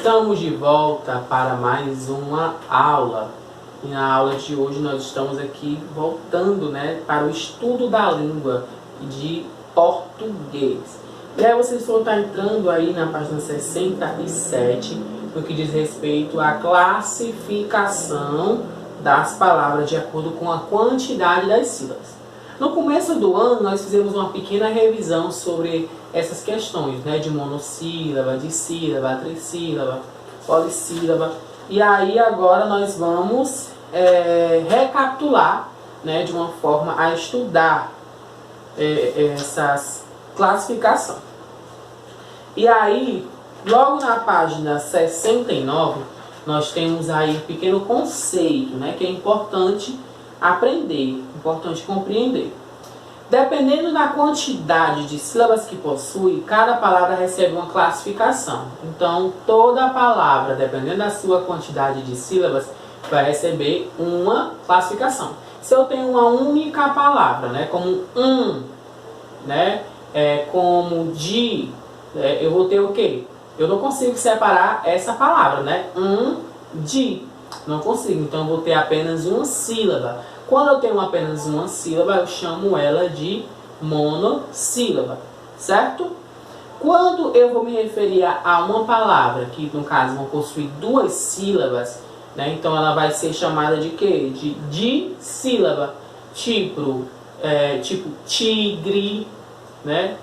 Estamos de volta para mais uma aula. E na aula de hoje nós estamos aqui voltando, para o estudo da língua de português. E aí vocês vão estar entrando aí na página 67, no que diz respeito à classificação das palavras de acordo com a quantidade das sílabas. No começo do ano nós fizemos uma pequena revisão sobre essas questões, de monossílaba, dissílaba, trissílaba, polissílaba. E aí agora nós vamos recapitular, de uma forma a estudar essas classificações. E aí, logo na página 69, nós temos aí um pequeno conceito, que é importante aprender, importante compreender. Dependendo da quantidade de sílabas que possui, cada palavra recebe uma classificação. Então, toda palavra, dependendo da sua quantidade de sílabas, vai receber uma classificação. Se eu tenho uma única palavra, como como de, eu vou ter o quê? Eu não consigo separar essa palavra, de. Não consigo, então eu vou ter apenas uma sílaba. Quando eu tenho apenas uma sílaba, eu chamo ela de monossílaba, certo? Quando eu vou me referir a uma palavra, que no caso vão possuir duas sílabas, então ela vai ser chamada de quê? De dissílaba. Tipo tigre,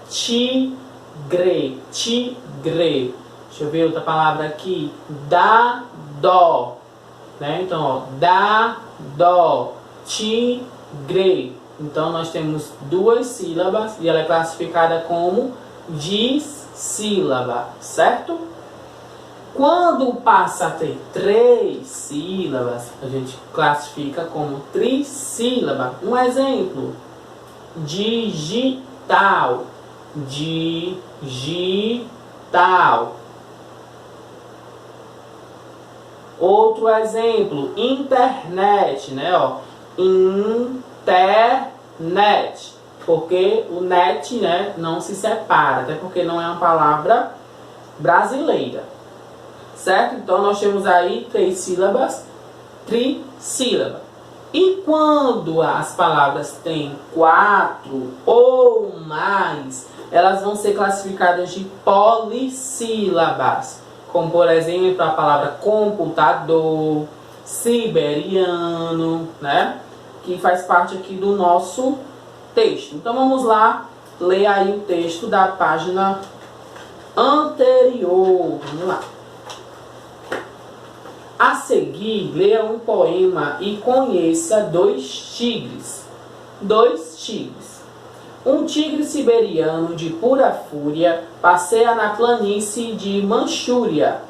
tigre, tigre. Deixa eu ver outra palavra aqui. Dá, dó. Então, ó, dá, dó, tigre. Então, nós temos duas sílabas e ela é classificada como dissílaba, certo? Quando passa a ter três sílabas, a gente classifica como trissílaba. Um exemplo: digital, digital. Outro exemplo, internet, internet, porque o net, não se separa, até porque não é uma palavra brasileira, certo? Então nós temos aí três sílabas, trissílaba. E quando as palavras têm quatro ou mais, elas vão ser classificadas de polissílabas. Como, por exemplo, a palavra computador, siberiano, que faz parte aqui do nosso texto. Então, vamos lá ler aí o texto da página anterior. Vamos lá. A seguir, leia um poema e conheça dois tigres. Dois tigres. Um tigre siberiano de pura fúria passeia na planície de Manchúria.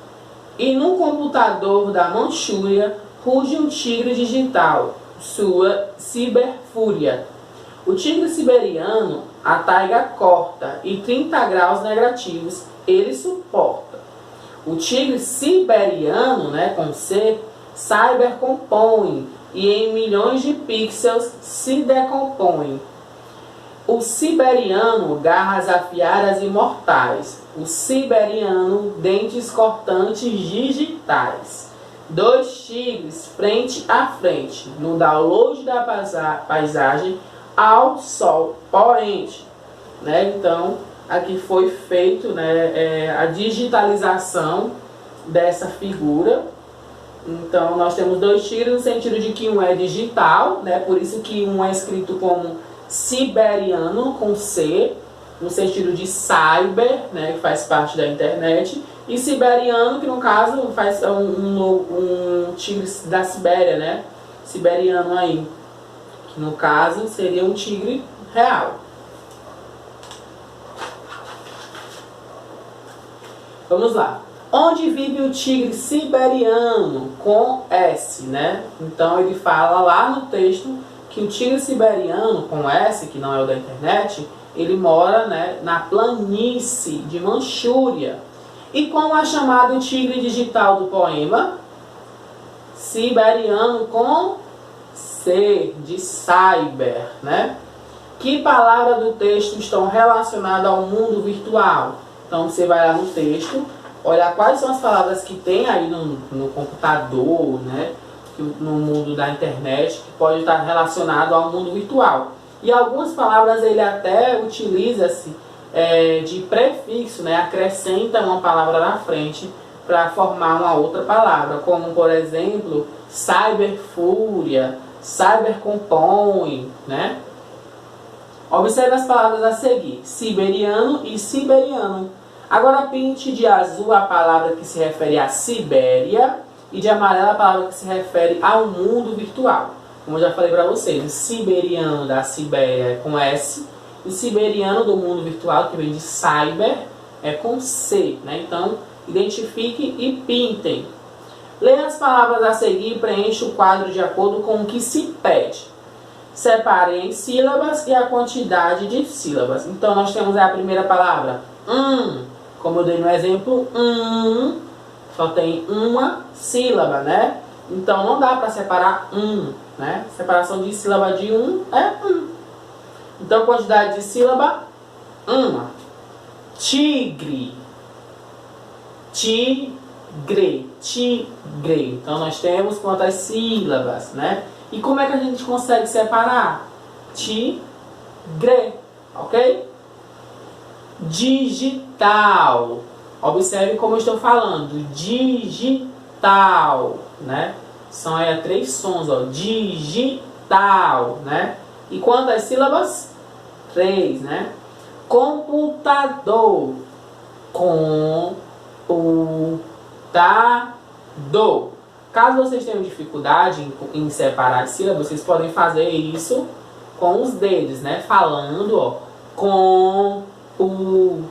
E no computador da Manchúria ruge um tigre digital, sua ciberfúria. O tigre siberiano a taiga corta e 30 graus negativos ele suporta. O tigre siberiano, com C, cyber compõe e em milhões de pixels se decompõe. O siberiano, garras afiadas e mortais. O siberiano, dentes cortantes digitais. Dois tigres frente a frente, no download da paisagem ao sol poente. Então, aqui foi feito a digitalização dessa figura. Então, nós temos dois tigres no sentido de que um é digital, por isso que um é escrito como siberiano com C, no sentido de cyber, que faz parte da internet, e siberiano, que no caso faz um tigre da Sibéria, siberiano aí, que no caso seria um tigre real. Vamos lá. Onde vive o tigre siberiano? Com S, Então ele fala lá no texto que o tigre siberiano, com S, que não é o da internet, ele mora na planície de Manchúria. E como é chamado o tigre digital do poema? Siberiano com C, de cyber, Que palavras do texto estão relacionadas ao mundo virtual? Então você vai lá no texto, olhar quais são as palavras que tem aí no computador, né? No mundo da internet, que pode estar relacionado ao mundo virtual. E algumas palavras ele até utiliza-se de prefixo, né? Acrescenta uma palavra na frente para formar uma outra palavra, como por exemplo, cyberfúria, cybercompõe, né? Observe as palavras a seguir, siberiano e siberiano. Agora pinte de azul a palavra que se refere à Sibéria e de amarelo a palavra que se refere ao mundo virtual. Como eu já falei para vocês, o siberiano da Sibéria é com S, e o siberiano do mundo virtual, que vem de cyber, é com C, né? Então, identifiquem e pintem. Leia as palavras a seguir e preencha o quadro de acordo com o que se pede. Separem em sílabas e a quantidade de sílabas. Então, nós temos a primeira palavra, como eu dei no exemplo, só tem uma sílaba, né? Então, não dá para separar né? Separação de sílaba de é Então, quantidade de sílaba, uma. Tigre. Tigre. Tigre. Então, nós temos quantas sílabas, né? E como é que a gente consegue separar? Tigre. Ok? Digital. Observe como eu estou falando. Digital, né? São aí 3 sons, ó. Digital, né? E quantas sílabas? 3, né? Computador. Computador. Caso vocês tenham dificuldade em separar as sílabas, vocês podem fazer isso com os dedos, né? Falando, ó. Computador.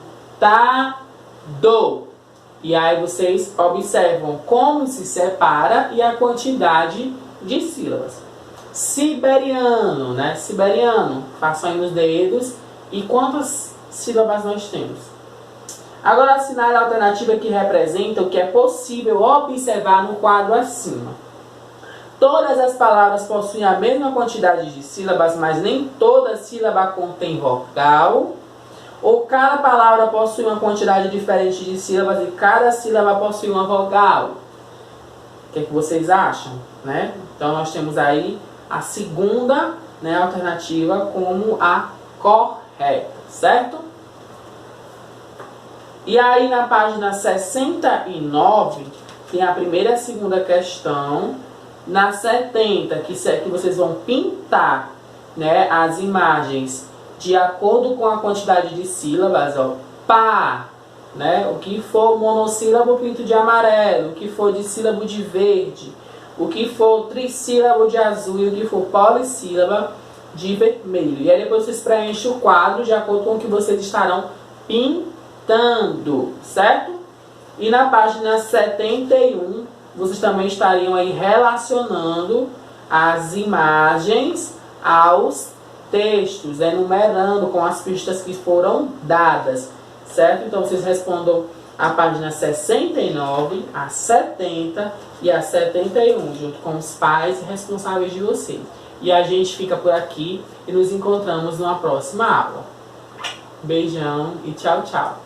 E aí vocês observam como se separa e a quantidade de sílabas. Siberiano, né? Siberiano. Façam aí nos dedos. E quantas sílabas nós temos? Agora assinale a alternativa que representa o que é possível observar no quadro acima. Todas as palavras possuem a mesma quantidade de sílabas, mas nem toda sílaba contém vogal. Ou cada palavra possui uma quantidade diferente de sílabas e cada sílaba possui uma vogal. O que é que vocês acham? Né? Então nós temos aí a segunda, né, alternativa como a correta, certo? E aí na página 69 tem a primeira e a segunda questão. Na 70, que vocês vão pintar, né, as imagens de acordo com a quantidade de sílabas, ó. Pá, né? O que for monossílabo, pinto de amarelo. O que for de sílabo de verde. O que for trissílabo de azul. E o que for polissílaba de vermelho. E aí depois vocês preenchem o quadro de acordo com o que vocês estarão pintando, certo? E na página 71, vocês também estariam aí relacionando as imagens aos textos, enumerando com as pistas que foram dadas, certo? Então vocês respondam a página 69, a 70 e a 71, junto com os pais responsáveis de vocês. E a gente fica por aqui e nos encontramos numa próxima aula. Beijão e tchau, tchau.